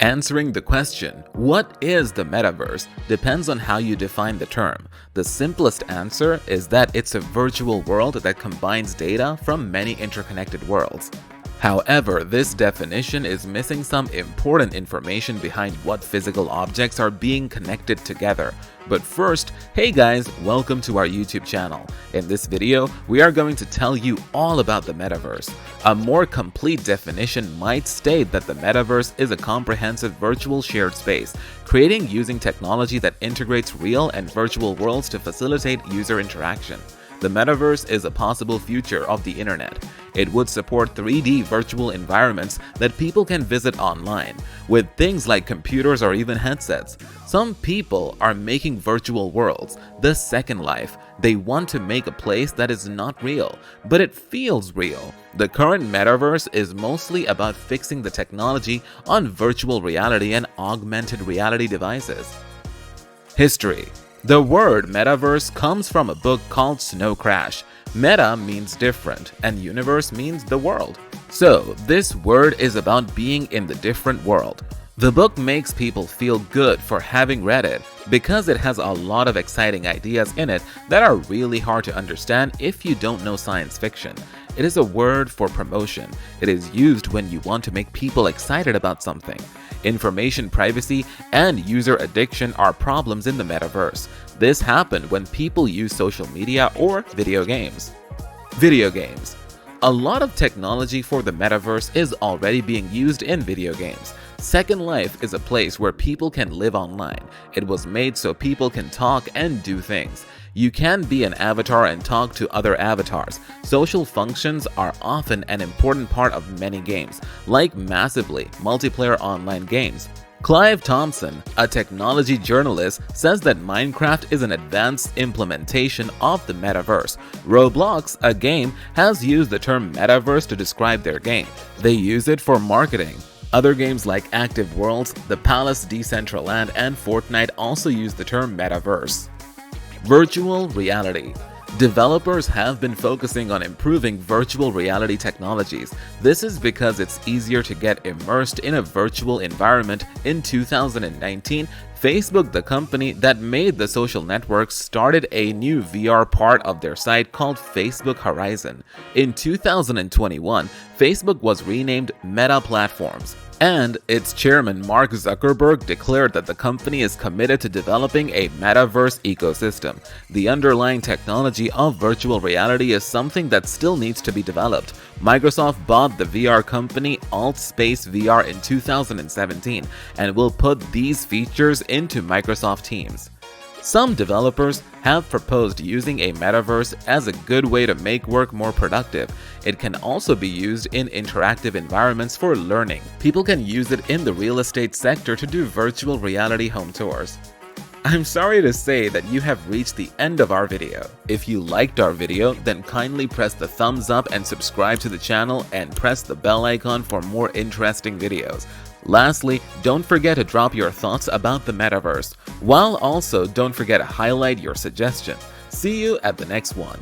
Answering the question, what is the metaverse, depends on how you define the term. The simplest answer is that it's a virtual world that combines data from many interconnected worlds. However, this definition is missing some important information behind what physical objects are being connected together. But first, hey guys, welcome to our YouTube channel. In this video, we are going to tell you all about the metaverse. A more complete definition might state that the metaverse is a comprehensive virtual shared space, created using technology that integrates real and virtual worlds to facilitate user interaction. The metaverse is a possible future of the internet. It would support 3D virtual environments that people can visit online, with things like computers or even headsets. Some people are making virtual worlds, the second life. They want to make a place that is not real, but it feels real. The current metaverse is mostly about fixing the technology on virtual reality and augmented reality devices. History. The word metaverse comes from a book called Snow Crash. Meta means different and universe means the world. So this word is about being in the different world. The book makes people feel good for having read it because it has a lot of exciting ideas in it that are really hard to understand if you don't know science fiction. It is a word for promotion. It is used when you want to make people excited about something. Information privacy and user addiction are problems in the metaverse. This happened when people use social media or video games. Video games. A lot of technology for the metaverse is already being used in video games. Second Life is a place where people can live online. It was made so people can talk and do things. You can be an avatar and talk to other avatars. Social functions are often an important part of many games, like massively multiplayer online games. Clive Thompson, a technology journalist, says that Minecraft is an advanced implementation of the metaverse. Roblox, a game, has used the term metaverse to describe their game. They use it for marketing. Other games like Active Worlds, The Palace Decentraland, and Fortnite also use the term metaverse. Virtual reality. Developers have been focusing on improving virtual reality technologies. This is because it's easier to get immersed in a virtual environment. In 2019, Facebook, the company that made the social network, started a new VR part of their site called Facebook Horizon. In 2021, Facebook was renamed Meta Platforms, and its chairman Mark Zuckerberg declared that the company is committed to developing a metaverse ecosystem. The underlying technology of virtual reality is something that still needs to be developed. Microsoft bought the VR company AltSpace VR in 2017 and will put these features into Microsoft Teams. Some developers have proposed using a metaverse as a good way to make work more productive. It can also be used in interactive environments for learning. People can use it in the real estate sector to do virtual reality home tours. I'm sorry to say that you have reached the end of our video. If you liked our video, then kindly press the thumbs up and subscribe to the channel and press the bell icon for more interesting videos. Lastly, don't forget to drop your thoughts about the metaverse, while also don't forget to highlight your suggestion. See you at the next one.